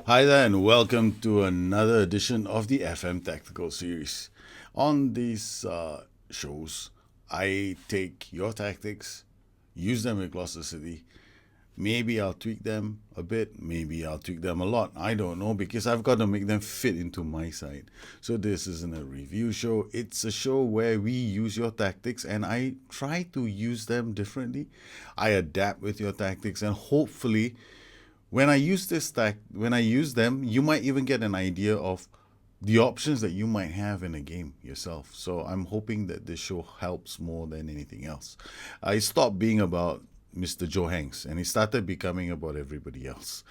Hi there, and welcome to another edition of the FM Tactical Series. On these shows, I take your tactics, use them with Gloucester City. Maybe I'll tweak them a bit, maybe I'll tweak them a lot. I don't know because I've got to make them fit into my side. So, this isn't a review show, it's a show where we use your tactics and I try to use them differently. I adapt with your tactics, and hopefully when I use them, you might even get an idea of the options that you might have in a game yourself. So I'm hoping that this show helps more than anything else. I stopped being about Mr. Joe Hanks and it started becoming about everybody else.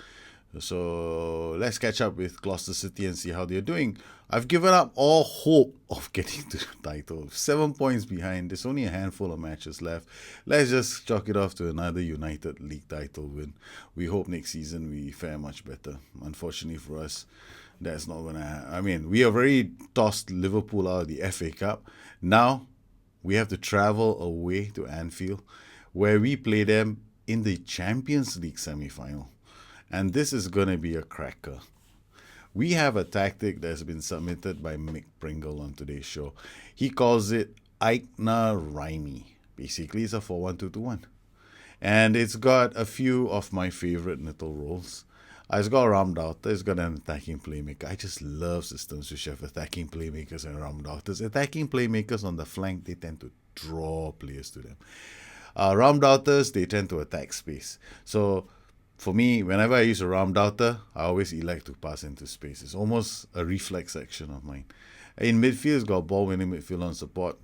So let's catch up with Gloucester City and see how they're doing. I've given up all hope of getting to the title. 7 points behind. There's only a handful of matches left. Let's just chalk it off to another United League title win. We hope next season we fare much better. Unfortunately for us, that's not going to happen. I mean, we have already tossed Liverpool out of the FA Cup. Now we have to travel away to Anfield, where we play them in the Champions League semi-final. And this is going to be a cracker. We have a tactic that's been submitted by Mick Pringle on today's show. He calls it Aikna Raimi. Basically, it's a 4-1-2-2-1. And it's got a few of my favorite little roles. It's got Ramdaughter, it's got an attacking playmaker. I just love systems which have attacking playmakers and Ramdaughters. Attacking playmakers on the flank, they tend to draw players to them. Ramdaughters, they tend to attack space. So for me, whenever I use a Ramdaughter, I always elect to pass into space. It's almost a reflex action of mine. In midfield, it's got ball-winning midfield on support.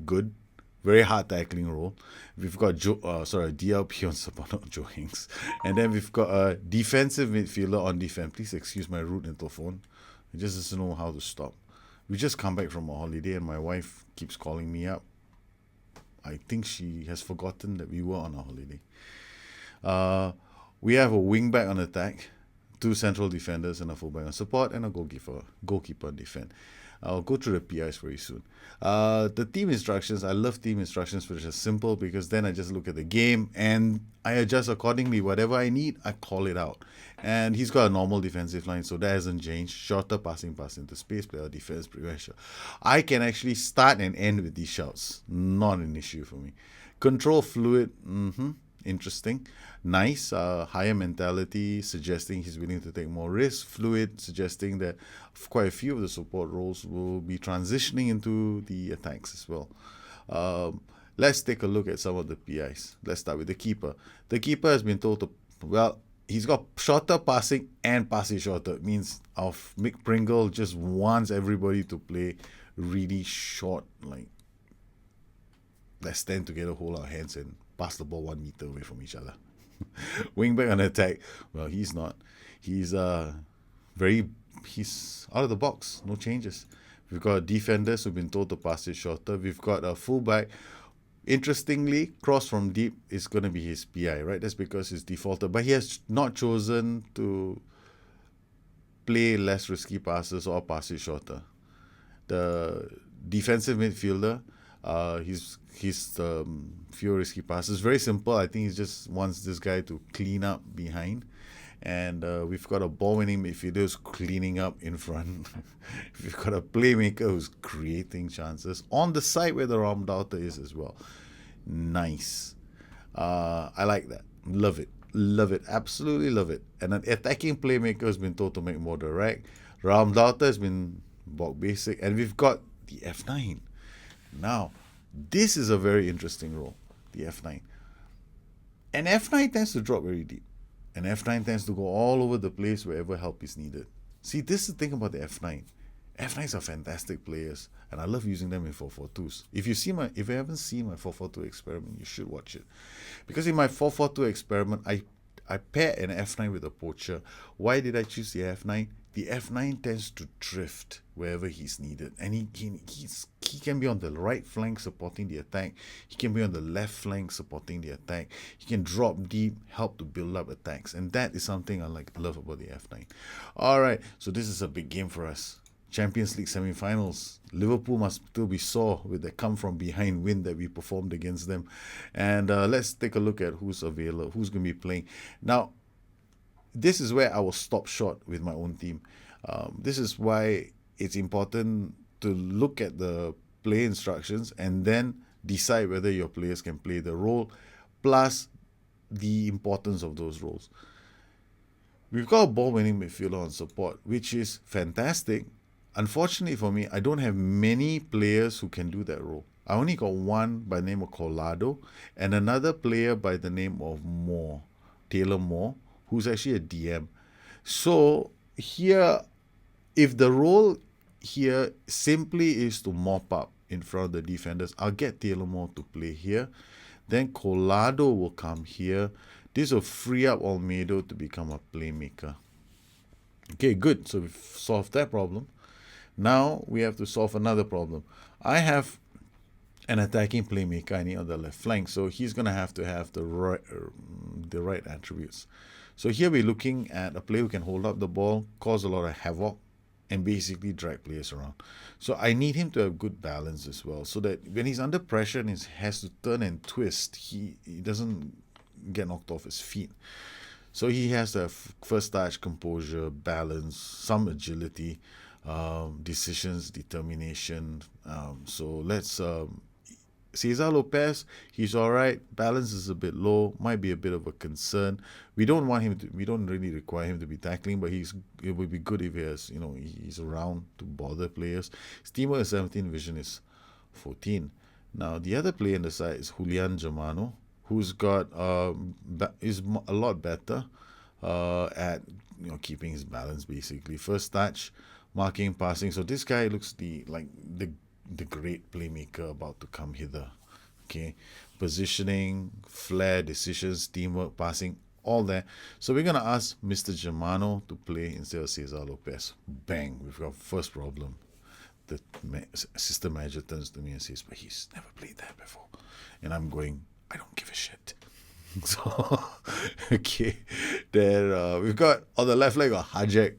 Good. Very hard tackling role. We've got DLP on support, not Joe Hinks. And then we've got a defensive midfielder on defense. Please excuse my rude little phone. It just doesn't know how to stop. We just come back from a holiday and my wife keeps calling me up. I think she has forgotten that we were on a holiday. We have a wing-back on attack, two central defenders and a full-back on support, and a goalkeeper on defend. I'll go through the PIs very soon. The team instructions, I love team instructions which are simple because then I just look at the game and I adjust accordingly. Whatever I need, I call it out. And he's got a normal defensive line, so that hasn't changed. Shorter passing, pass into space, player defense, pressure. I can actually start and end with these shouts. Not an issue for me. Control fluid, interesting. Nice, higher mentality, suggesting he's willing to take more risk. Fluid, suggesting that quite a few of the support roles will be transitioning into the attacks as well. Let's take a look at some of the PIs. Let's start with the keeper. The keeper has been told to, he's got shorter passing and passing shorter. It means Mick Pringle just wants everybody to play really short, like let's stand together, hold our hands, and pass the ball 1 meter away from each other. Wingback on attack. Well, he's not. He's he's out of the box. No changes. We've got defenders who've been told to pass it shorter. We've got a fullback. Interestingly, cross from deep is going to be his PI, right? That's because he's defaulted. But he has not chosen to play less risky passes or pass it shorter. The defensive midfielder, he's few risky passes. Very simple. I think he just wants this guy to clean up behind. And we've got a ball-winning midfielder who's cleaning up in front. We've got a playmaker who's creating chances on the side where the Ramdaughter is as well. Nice. I like that. Love it. Love it. Absolutely love it. And an attacking playmaker has been told to make more direct. Ramdaughter has been bog basic. And we've got the F9. Now, this is a very interesting role, the F9. And F9 tends to drop very deep. And F9 tends to go all over the place wherever help is needed. See, this is the thing about the F9. F9s are fantastic players, and I love using them in 4-4-2s. If you haven't seen my 4-4-2 experiment, you should watch it. Because in my 4-4-2 experiment, I pair an F9 with a poacher. Why did I choose the F9? The F9 tends to drift wherever he's needed, and he can be on the right flank supporting the attack. He can be on the left flank supporting the attack. He can drop deep, help to build up attacks, and that is something I love about the F9. All right, so this is a big game for us. Champions League semi-finals. Liverpool must still be sore with the come-from-behind win that we performed against them. And let's take a look at who's available, who's going to be playing. Now, this is where I will stop short with my own team. This is why it's important to look at the play instructions and then decide whether your players can play the role, plus the importance of those roles. We've got a ball winning midfielder on support, which is fantastic. Unfortunately for me, I don't have many players who can do that role. I only got one by the name of Colado and another player by the name of Moore, Taylor Moore, who's actually a DM. So here, if the role here simply is to mop up in front of the defenders, I'll get Taylor Moore to play here. Then Colado will come here. This will free up Olmedo to become a playmaker. Okay, good. So we've solved that problem. Now we have to solve another problem. I have an attacking playmaker I need on the left flank, so he's going to have the right attributes. So here we're looking at a player who can hold up the ball, cause a lot of havoc, and basically drag players around. So I need him to have good balance as well, so that when he's under pressure and he has to turn and twist, he doesn't get knocked off his feet. So he has to have first touch, composure, balance, some agility, decisions, determination. So let's Cesar Lopez, he's all right. Balance is a bit low, might be a bit of a concern. We don't really require him to be tackling, but it would be good if he's around to bother players. Steamer is 17, vision is 14. Now the other player on the side is Julian Germano, who's got is a lot better at keeping his balance, basically. First touch, marking, passing. So this guy looks like the great playmaker about to come hither. Okay, positioning, flair, decisions, teamwork, passing, all that. So we're gonna ask Mr. Germano to play instead of Cesar Lopez. Bang, we've got first problem. The assistant manager turns to me and says, but he's never played that before. And I'm going, I don't give a shit. So, okay. Then we've got on the left leg of Hajek.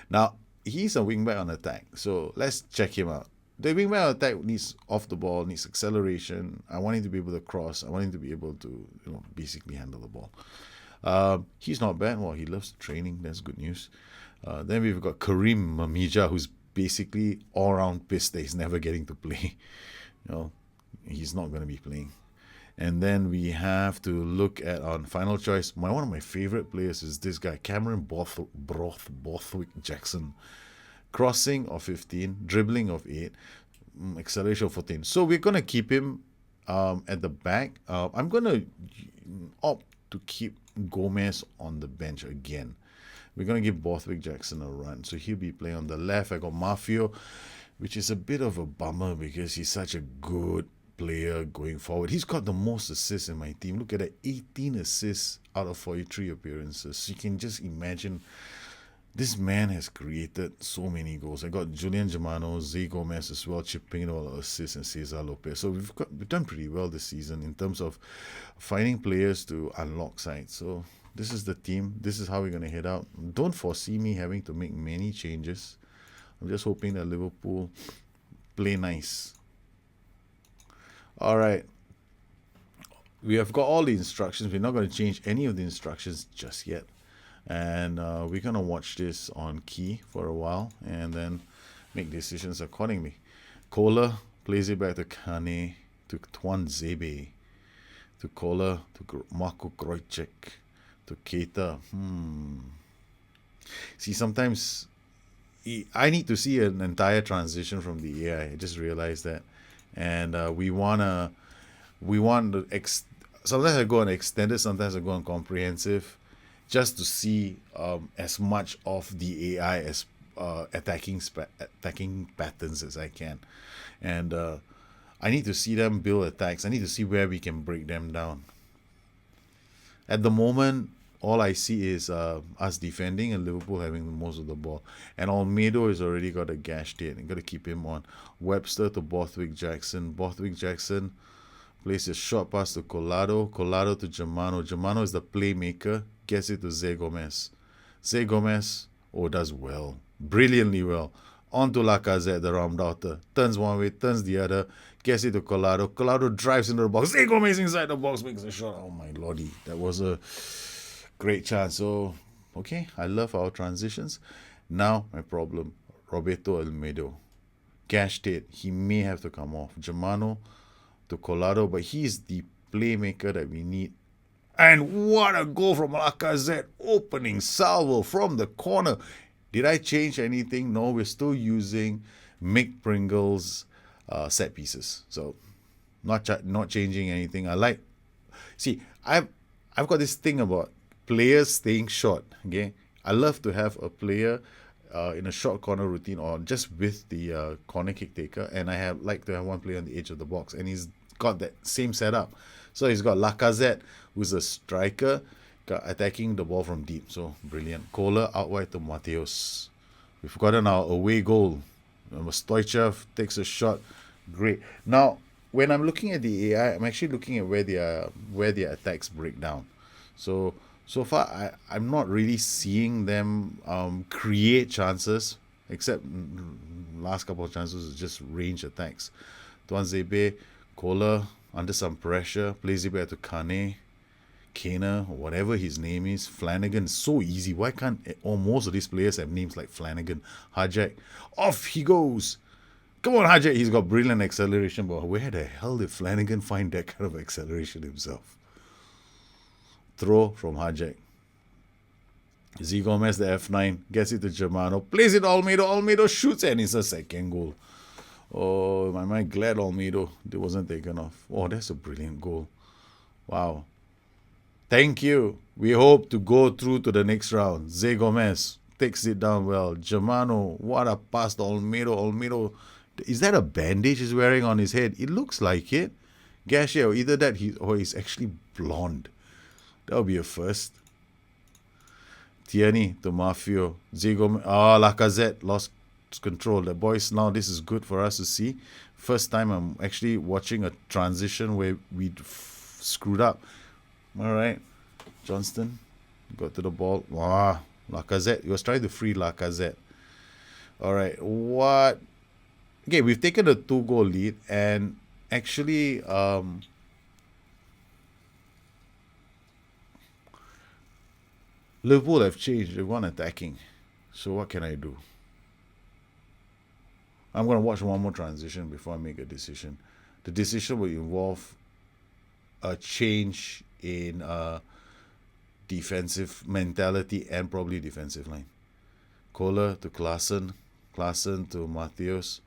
Now, he's a wingback on attack. So let's check him out. The wingback on attack needs off the ball, needs acceleration. I want him to be able to cross. I want him to be able to, basically handle the ball. He's not bad. Well, he loves training. That's good news. Then we've got Karim Mamija, who's basically all-round pissed that he's never getting to play. He's not going to be playing. And then we have to look at our final choice. One of my favorite players is this guy, Cameron Borthwick Jackson. Crossing of 15, dribbling of 8, acceleration of 14. So we're going to keep him at the back. I'm going to opt to keep Gomez on the bench again. We're going to give Borthwick Jackson a run. So he'll be playing on the left. I got Mafio, which is a bit of a bummer because he's such a good player going forward. He's got the most assists in my team. Look at that, 18 assists out of 43 appearances. So you can just imagine this man has created so many goals. I got Julian Germano, Zé Gomez as well, chipping in all our assists, and Cesar Lopez. So we've done pretty well this season in terms of finding players to unlock sides. So this is the team. This is how we're going to head out. Don't foresee me having to make many changes. I'm just hoping that Liverpool play nice. All right. We have got all the instructions. We're not going to change any of the instructions just yet. And we're going to watch this on key for a while and then make decisions accordingly. Kohler plays it back to Kane, to Tuanzebe, to Kohler, to Marco Krojcek, to Keita. See, sometimes I need to see an entire transition from the AI. I just realized that. And we want sometimes I go on extended, sometimes I go on comprehensive, just to see as much of the AI as attacking patterns as I can. And I need to see them build attacks. I need to see where we can break them down. At the moment, all I see is us defending and Liverpool having most of the ball. And Olmedo has already got a gash hit. You've got to keep him on. Webster to Borthwick Jackson. Borthwick Jackson plays a short pass to Colado. Colado to Germano. Germano is the playmaker. Gets it to Zé Gomez. Zé Gomez, does well. Brilliantly well. On to Lacazette, the round-outer. Turns one way, turns the other. Gets it to Colado. Colado drives into the box. Zé Gomez inside the box, makes a shot. Oh my lordy. That was a Great chance. So, okay, I love our transitions. Now, my problem Roberto Almedo. Cashed it. He may have to come off. Germano to Colado, but he's the playmaker that we need. And what a goal from Lacazette. Opening salvo from the corner. Did I change anything? No, we're still using Mick Pringle's set pieces. So, not changing anything. I like. See, I've got this thing about players staying short. Okay, I love to have a player in a short corner routine or just with the corner kick taker, and I have like to have one player on the edge of the box, and he's got that same setup. So he's got Lacazette, who's a striker, attacking the ball from deep. So brilliant. Kohler out wide to Mateos. We've gotten our away goal. Stoichev takes a shot. Great. Now, when I'm looking at the AI, I'm actually looking at where their attacks break down. So far, I'm not really seeing them create chances, except last couple of chances is just range attacks. Tuan Zebe, Kohler under some pressure, plays it back to Kane, Kana, or whatever his name is. Flanagan, so easy. Why can't most of these players have names like Flanagan? Hajek, off he goes. Come on, Hajek. He's got brilliant acceleration, but where the hell did Flanagan find that kind of acceleration himself? Throw from Hajek. Z Gomez, the F9, gets it to Germano, plays it to Olmedo. Olmedo shoots and it's a second goal. Oh, am I glad Olmedo wasn't taken off. Oh, that's a brilliant goal. Wow. Thank you. We hope to go through to the next round. Zé Gomez takes it down well. Germano, what a pass to Olmedo. Olmedo, is that a bandage he's wearing on his head? It looks like it. Gashier, either that or he's actually blonde. That'll be a first. Tierney to Mafio. Zé Gomez. Lacazette lost control. The boys, now this is good for us to see. First time I'm actually watching a transition where we screwed up. All right. Johnston got to the ball. Wow. Lacazette. He was trying to free Lacazette. All right. What? Okay, we've taken a 2-goal lead, and actually, Liverpool have changed. They've gone attacking. So what can I do? I'm going to watch one more transition before I make a decision. The decision will involve a change in defensive mentality and probably defensive line. Kohler to Klaassen. Klaassen to Mateos.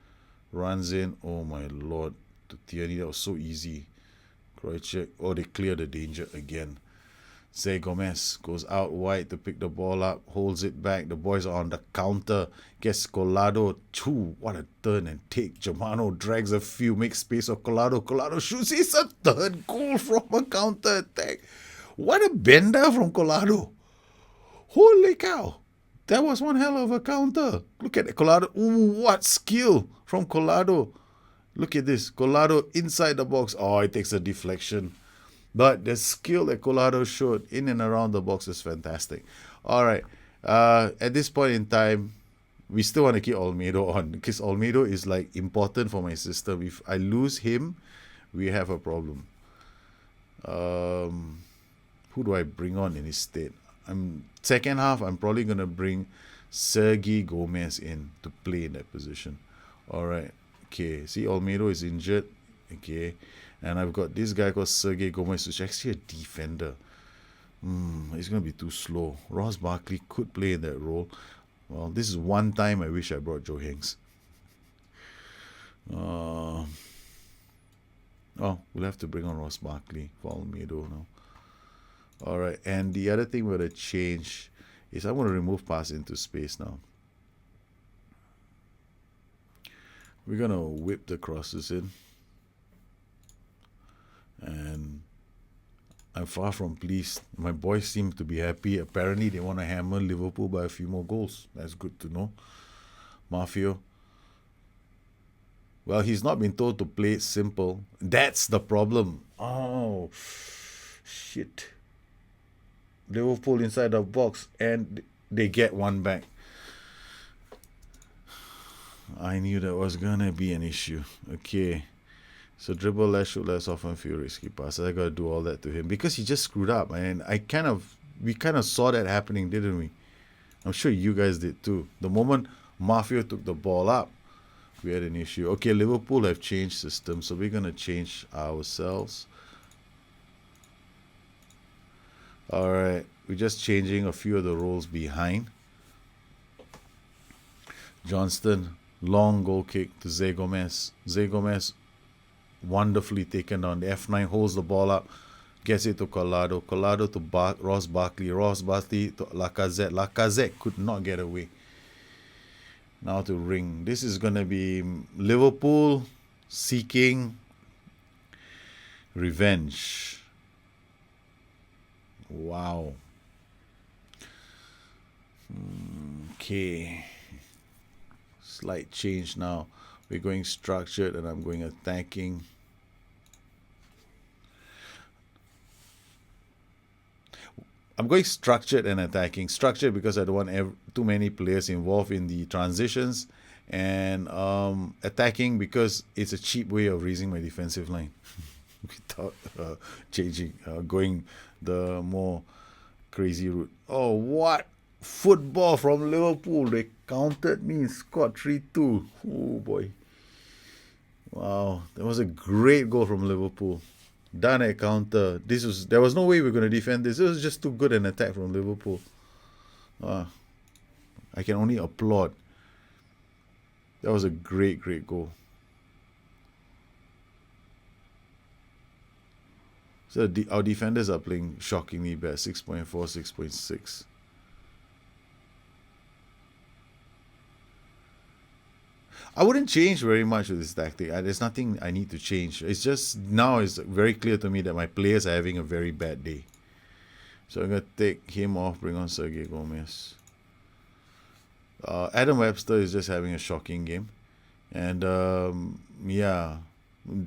Runs in. Oh my lord. To Tierney. That was so easy. Krojcek. Oh, they clear the danger again. Zé Gomez goes out wide to pick the ball up, holds it back. The boys are on the counter. Gets Colado. What a turn and take. Germano drags a few, makes space for Colado. Colado shoots. It's a third goal from a counter attack. What a bender from Colado. Holy cow. That was one hell of a counter. Look at Colado. Ooh, what skill from Colado. Look at this. Colado inside the box. Oh, it takes a deflection. But the skill that Colado showed in and around the box is fantastic. All right. At this point in time, we still want to keep Olmedo on because Olmedo is like important for my system. If I lose him, we have a problem. Who do I bring on in his stead? Second half, I'm probably going to bring Sergi Gomez in to play in that position. All right. Okay. See, Olmedo is injured. Okay. And I've got this guy called Sergei Gomez, who's actually a defender. He's going to be too slow. Ross Barkley could play in that role. Well, this is one time I wish I brought Joe Hanks. We'll have to bring on Ross Barkley for Olmedo now. All right, and the other thing we're going to change is I'm going to remove pass into space now. We're going to whip the crosses in. And I'm far from pleased. My boys seem to be happy. Apparently, they want to hammer Liverpool by a few more goals. That's good to know. Mafio. Well, he's not been told to play it simple. That's the problem. Oh, shit. Liverpool inside the box, and they get one back. I knew that was going to be an issue. Okay. So dribble less, shoot less often, few risky passes. I got to do all that to him because he just screwed up. And I kind of we kind of saw that happening, didn't we? I'm sure you guys did too. The moment Mafia took the ball up, we had an issue. Okay, Liverpool have changed system, so we're gonna change ourselves. All right, we're just changing a few of the roles behind. Johnston, long goal kick to Zé Gomez. Zé Gomez, wonderfully taken on. The F9 holds the ball up, gets it to Collado. Collado to Ross Barkley. Ross Barkley to Lacazette. Lacazette could not get away. Now to Ring. This is going to be Liverpool seeking revenge. Wow. Okay. Slight change now. We're going structured and I'm going attacking. I'm going structured and attacking. Structured because I don't want too many players involved in the transitions, and attacking because it's a cheap way of raising my defensive line without going the more crazy route. Oh, what football from Liverpool! They countered me and scored 3-2. Oh boy! Wow, that was a great goal from Liverpool. Done at counter. There was no way we were going to defend this. It was just too good an attack from Liverpool. I can only applaud. That was a great goal. So our defenders are playing shockingly bad. 6.4, 6.6. I wouldn't change very much with this tactic. There's nothing I need to change. It's just now it's very clear to me that my players are having a very bad day. So I'm going to take him off, bring on Sergio Gomez. Adam Webster is just having a shocking game. And yeah,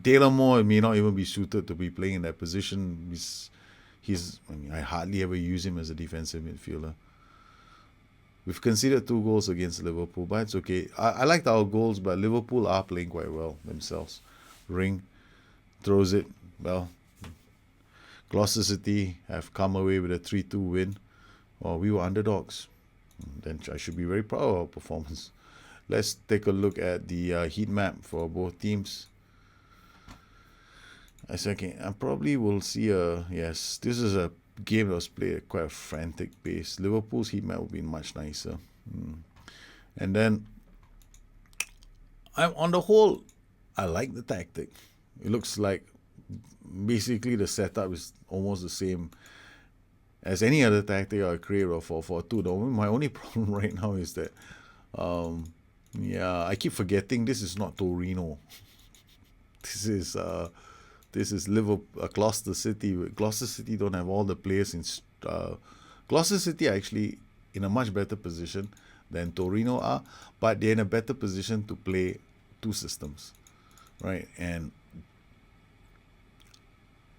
Taylor Moore may not even be suited to be playing in that position. I hardly ever use him as a defensive midfielder. We've conceded 2 goals against Liverpool, but it's okay. I liked our goals, but Liverpool are playing quite well themselves. Ring throws it. Well, Gloucester City have come away with a 3-2 win. Well, we were underdogs. Then I should be very proud of our performance. Let's take a look at the heat map for both teams. I probably will see yes, this is a game that was played at quite a frantic pace. Liverpool's heat map will be much nicer. And then, on the whole, I like the tactic. It looks like basically the setup is almost the same as any other tactic I create or 4-4-2. My only problem right now is that, I keep forgetting this is not Torino. This is Liverpool, Gloucester City. Gloucester City don't have all the players in. Gloucester City are actually in a much better position than Torino are, but they're in a better position to play 2 systems, right? And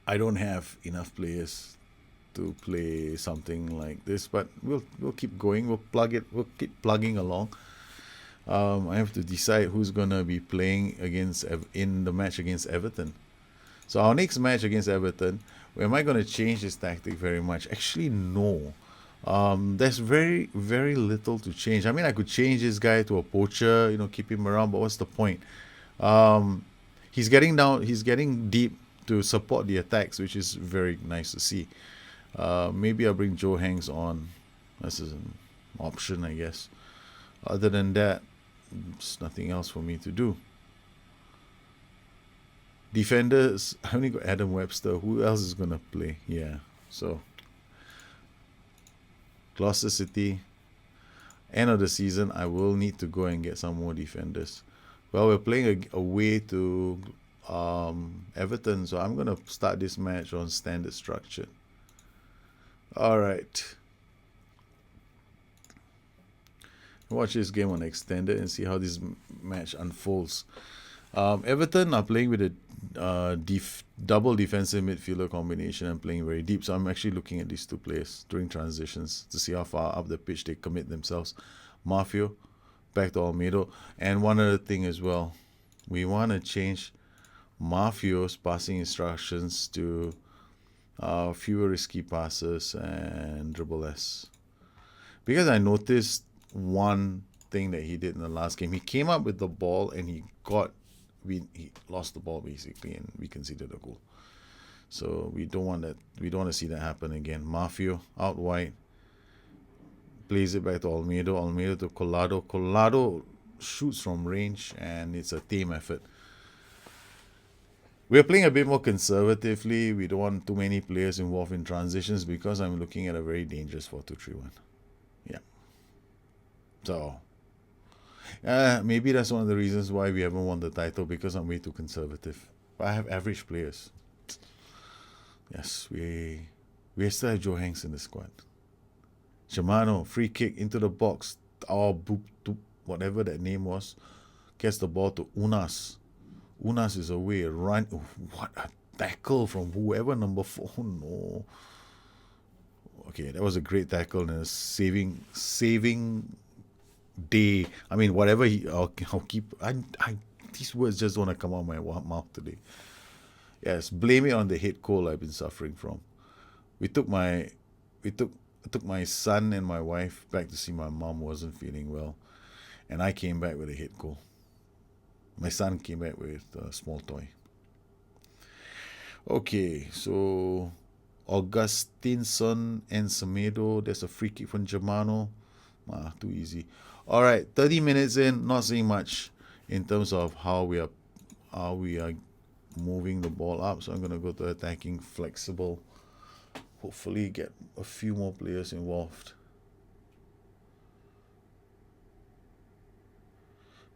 I don't have enough players to play something like this, but we'll keep going. We'll keep plugging along. I have to decide who's gonna be playing in the match against Everton. So our next match against Everton, am I going to change this tactic very much? Actually, no. There's very, very little to change. I mean, I could change this guy to a poacher, keep him around, but what's the point? He's getting deep to support the attacks, which is very nice to see. Maybe I'll bring Joe Hanks on. This is an option, I guess. Other than that, there's nothing else for me to do. Defenders, I only got Adam Webster. Who else is going to play? Yeah, so Gloucester City, end of the season, I will need to go and get some more defenders. Well, we're playing away to Everton, so I'm going to start this match on standard structure. All right. Watch this game on extended and see how this match unfolds. Everton are playing with a double defensive midfielder combination and playing very deep. So I'm actually looking at these 2 players during transitions to see how far up the pitch they commit themselves. Mafio, back to Almeida. And one other thing as well, we want to change Mafio's passing instructions to fewer risky passes, and dribble less. Because I noticed one thing that he did in the last game. He came up with the ball and he lost the ball basically, and we conceded a goal. So we don't want that. We don't want to see that happen again. Mafio out wide, plays it back to Olmedo. Olmedo to Collado. Collado shoots from range, and it's a team effort. We're playing a bit more conservatively. We don't want too many players involved in transitions because I'm looking at a very dangerous 4-2-3-1. Yeah. So maybe that's one of the reasons why we haven't won the title, because I'm way too conservative. But I have average players. Yes, we still have Joe Hanks in the squad. Germano, free kick into the box. Whatever that name was, gets the ball to Unas. Unas is away. Run. What a tackle from whoever, number 4. No. Okay, that was a great tackle and a saving day. I mean, whatever I'll keep. These words just want to come out of my mouth today. Yes, blame it on the head cold I've been suffering from. I took my son and my wife back to see my mom wasn't feeling well, and I came back with a head cold. My son came back with a small toy. Okay, so Augustinson and Semedo. There's a free kick from Germano. Too easy. All right, 30 minutes in, not seeing much in terms of how we are moving the ball up. So I'm going to go to attacking flexible. Hopefully get a few more players involved.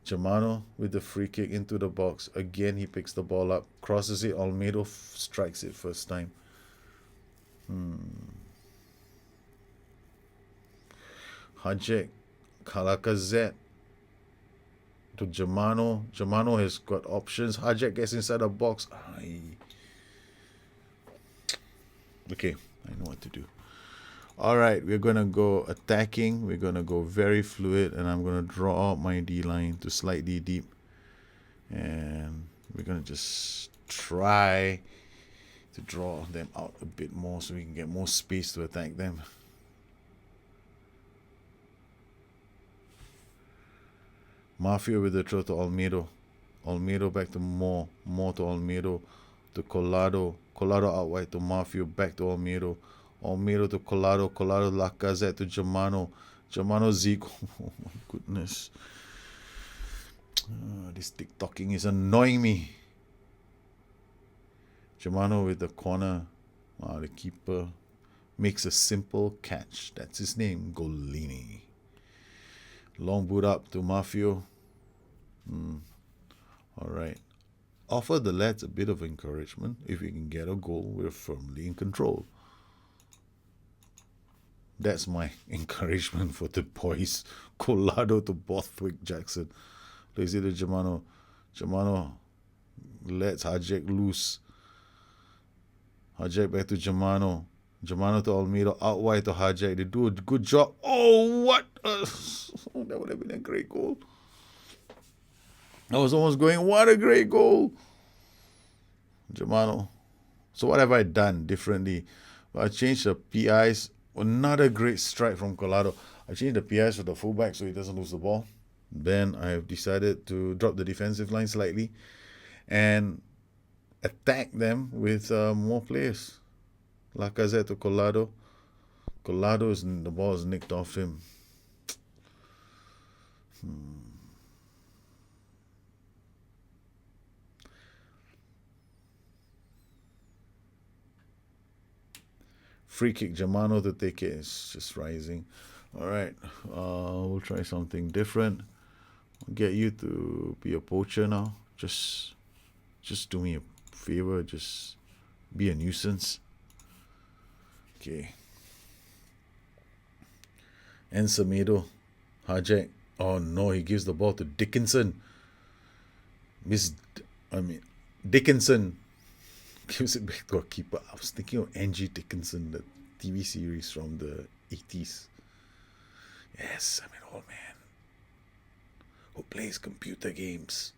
Germano with the free kick into the box. Again, he picks the ball up, crosses it. Olmedo strikes it first time. Hajek, Kalakazet to Germano. Germano has got options. Hajek gets inside the box. Okay, I know what to do. All right, we're going to go attacking. We're going to go very fluid, and I'm going to draw out my D-line to slightly deep. And we're going to just try to draw them out a bit more so we can get more space to attack them. Mafia with the throw to Olmedo. Olmedo back to Moore. Moore to Olmedo. To Collado. Collado out wide to Mafia. Back to Olmedo. Olmedo to Collado. Collado Lacazette to Germano. Germano Zico. Oh my goodness. This TikToking is annoying me. Germano with the corner. The keeper makes a simple catch. That's his name, Golini. Long boot up to Mafio. All right. Offer the lads a bit of encouragement. If we can get a goal, we're firmly in control. That's my encouragement for the boys. Collado to Bothwick Jackson. Plays it to Germano. Germano lets Hajek loose. Hajek back to Germano. Germano to Olmedo. Out wide to Hajek. They do a good job. Oh, what? That would have been a great goal. I was almost going, what a great goal. Germano. So what have I done differently? I changed the PIs. Another great strike from Collado. I changed the PIs for the fullback so he doesn't lose the ball. Then I have decided to drop the defensive line slightly and attack them with more players. Lacazette to Collado. Collado, the ball is nicked off him. Free kick, Germano to take it. It's just rising. All right, we'll try something different. I'll get you to be a poacher now. Just do me a favor. Just be a nuisance. Okay. And Semedo. Hajek. Oh no, he gives the ball to Dickinson. Dickinson gives it back to a keeper. I was thinking of Angie Dickinson, the TV series from the 80s. Yes, I'm an old man who plays computer games.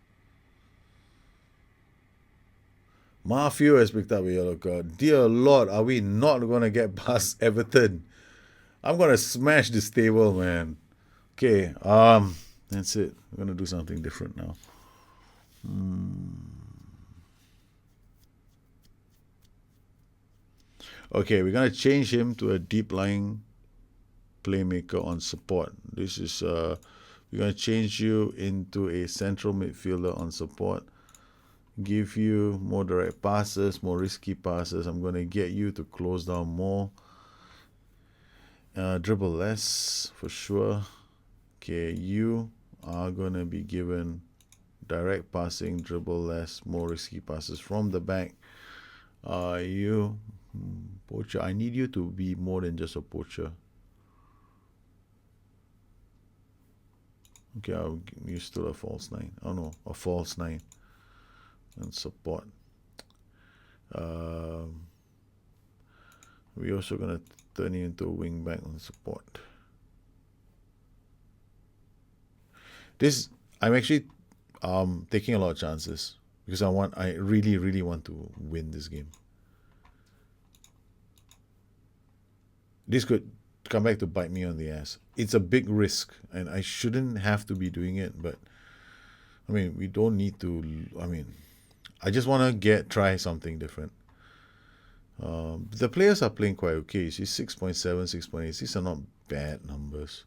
Mafio has picked up a yellow card. Dear Lord, are we not going to get past Everton? I'm going to smash this table, man. Okay, that's it. We're going to do something different now. Okay, we're going to change him to a deep lying playmaker on support. This is we're going to change you into a central midfielder on support. Give you more direct passes, more risky passes. I'm going to get you to close down more. Dribble less for sure. Okay, you are going to be given direct passing, dribble less, more risky passes from the back. You, poacher, I need you to be more than just a poacher. Okay, you still a false nine. Oh no, a false nine. And support. We're also going to turn you into a wing back on support. I'm actually taking a lot of chances because I really, really want to win this game. This could come back to bite me on the ass. It's a big risk, and I shouldn't have to be doing it, but I mean, we don't need to. I mean, I just want to try something different. The players are playing quite okay. You see, 6.7, 6.8. These are not bad numbers.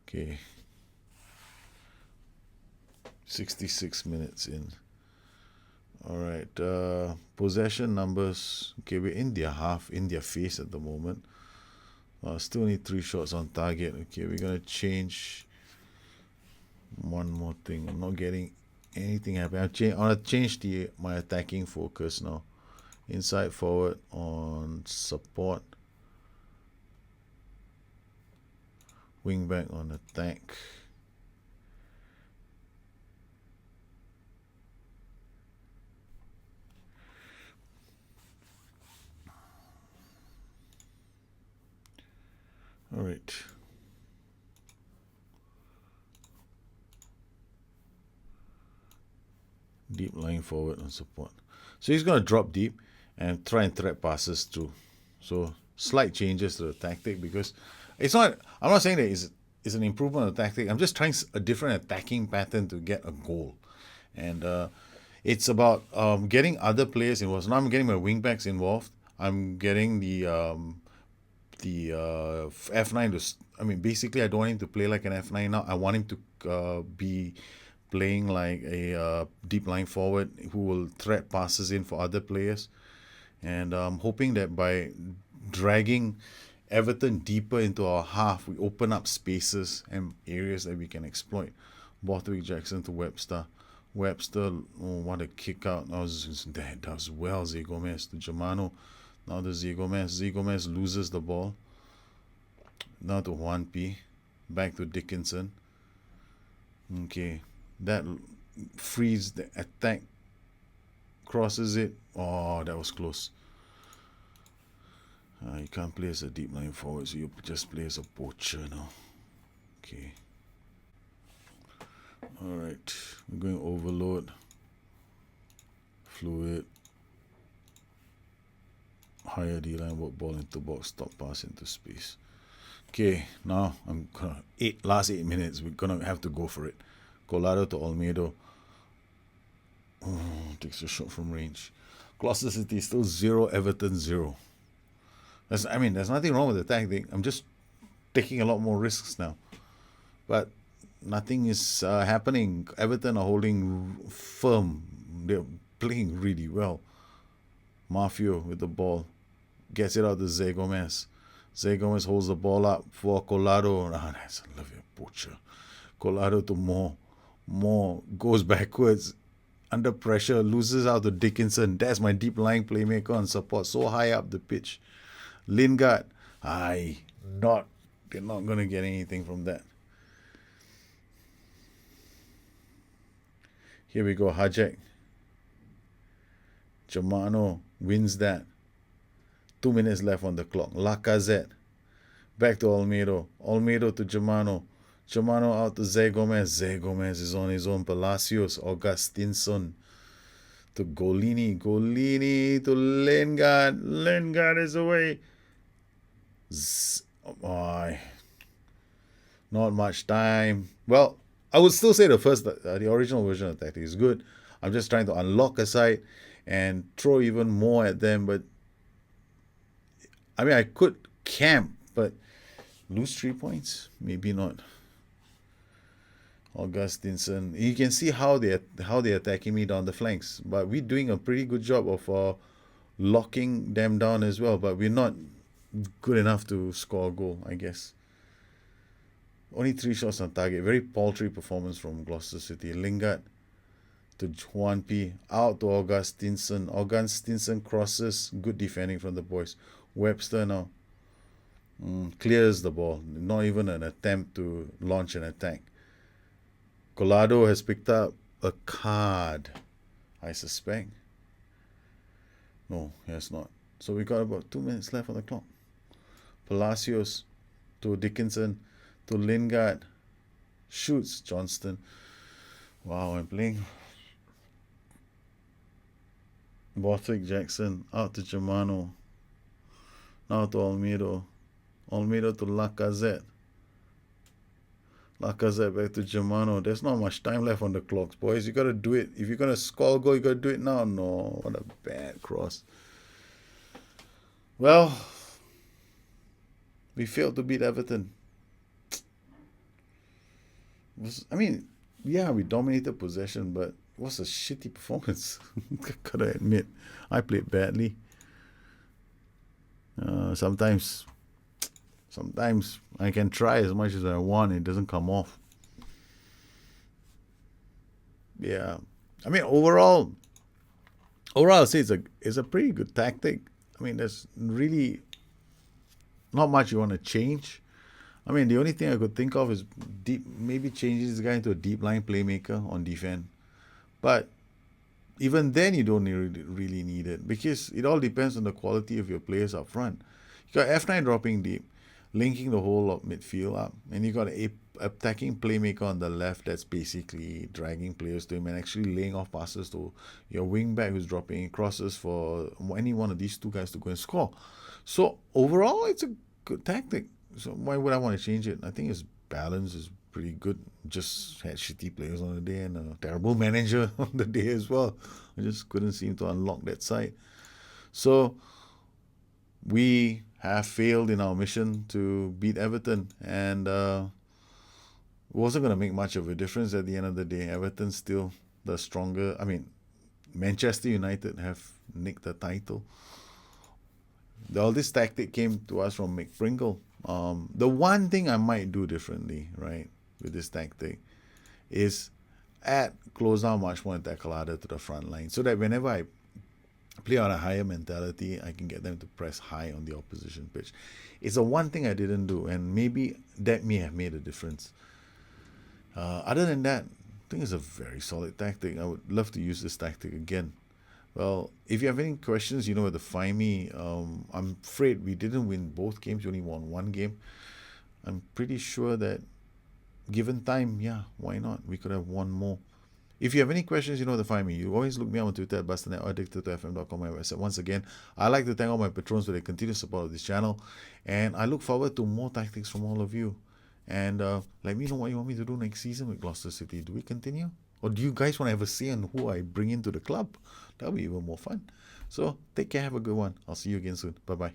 Okay. 66 minutes in. All right. Possession numbers. Okay, we're in their half, in their face at the moment. Still need 3 shots on target. Okay, we're going to change one more thing. I'm not getting anything happening. I want to change my attacking focus now. Inside forward on support. Wing back on attack. All right. Deep lying forward on support. So he's going to drop deep and try and thread passes through. So slight changes to the tactic because it's not. I'm not saying that it's an improvement of the tactic. I'm just trying a different attacking pattern to get a goal, and it's about getting other players involved. So now I'm getting my wing backs involved. I'm getting the F9 to. I mean, basically, I don't want him to play like an F9 now. I want him to be playing like a deep line forward who will thread passes in for other players. And I'm hoping that by dragging Everton deeper into our half, we open up spaces and areas that we can exploit. Borthwick Jackson to Webster. Webster, what a kick out. That does well. Zé Gomez to Germano. Now to Zé Gomez. Zé Gomez loses the ball. Now to Juan P. Back to Dickinson. Okay. That frees the attack. Crosses it. Oh, that was close. You can't play as a deep line forward, so you just play as a poacher now. Okay. Alright. We're going overload. Fluid. Higher D-line, work ball into box, stop pass into space. Okay, now I'm gonna last 8 minutes. We're gonna have to go for it. Collado to Olmedo. Takes a shot from range. Gloucester City still 0, Everton 0. There's nothing wrong with the tactic. I'm just taking a lot more risks now. But nothing is happening. Everton are holding firm. They're playing really well. Mafio with the ball. Gets it out to Zé Gomez. Zé Gomez holds the ball up for Collado. That's a lovely poacher. Collado to Moore goes backwards. Under pressure, loses out to Dickinson. That's my deep lying playmaker on support. So high up the pitch. Lingard. They're not going to get anything from that. Here we go, Hajek. Germano wins that. 2 minutes left on the clock. Lacazette. Back to Olmedo. Olmedo to Germano. Germano out to Zé Gomez. Zé Gomez is on his own. Palacios. Augustinson. to Golini. Golini to Lingard. Lingard is away. Oh, not much time. Well, I would still say the original version of the tactic is good. I'm just trying to unlock a side and throw even more at them. But I mean, I could camp, but lose 3 points, maybe not. Augustinson, you can see how they're attacking me down the flanks, but we're doing a pretty good job of locking them down as well. But we're not good enough to score a goal, I guess. Only 3 shots on target. Very paltry performance from Gloucester City. Lingard to Juan P. Out to Augustinson. Augustinson crosses. Good defending from the boys. Webster now clears the ball. Not even an attempt to launch an attack. Collado has picked up a card, I suspect. No, he has not. So we got about 2 minutes left on the clock. Palacios to Dickinson to Lingard. Shoots Johnston. Wow, I'm playing. Borthwick Jackson out to Germano. Now to Almeida. Almeida to Lacazette. Lacazette back to Germano. There's not much time left on the clocks, boys. You got to do it. If you're going to score a goal, you got to do it now. No, what a bad cross. Well, we failed to beat Everton. I mean, yeah, we dominated possession, but it was a shitty performance. Gotta admit, I played badly. Sometimes I can try as much as I want, it doesn't come off. Yeah, I mean overall, I'll say it's a pretty good tactic. I mean, there's really not much you want to change. I mean, the only thing I could think of is maybe changing this guy into a deep line playmaker on defense. But even then, you don't really need it because it all depends on the quality of your players up front. You got F9 dropping deep, linking the whole of midfield up, and you got a attacking playmaker on the left that's basically dragging players to him and actually laying off passes to your wing back who's dropping crosses for any one of these two guys to go and score. So overall, it's a good tactic. So why would I want to change it? I think its balance is pretty good. Just had shitty players on the day and a terrible manager on the day as well. I just couldn't seem to unlock that side. So we have failed in our mission to beat Everton, and it wasn't going to make much of a difference at the end of the day. Everton's still the stronger. I mean, Manchester United have nicked the title. All this tactic came to us from Mick Pringle. The one thing I might do differently, right, with this tactic is close down much more and tackle harder to the front line so that whenever I play on a higher mentality, I can get them to press high on the opposition pitch. It's the one thing I didn't do, and maybe that may have made a difference. Other than that, I think it's a very solid tactic. I would love to use this tactic again. Well, if you have any questions, you know where to find me. I'm afraid we didn't win both games. We only won one game. I'm pretty sure that given time, yeah, why not? We could have won more. If you have any questions, you know where to find me. You always look me up on Twitter at Bastanet or addicted2fm.com, my website. Once again, I'd like to thank all my patrons for their continued support of this channel. And I look forward to more tactics from all of you. And let me know what you want me to do next season with Gloucester City. Do we continue? Or do you guys want to have a say on who I bring into the club? That'll be even more fun. So take care. Have a good one. I'll see you again soon. Bye-bye.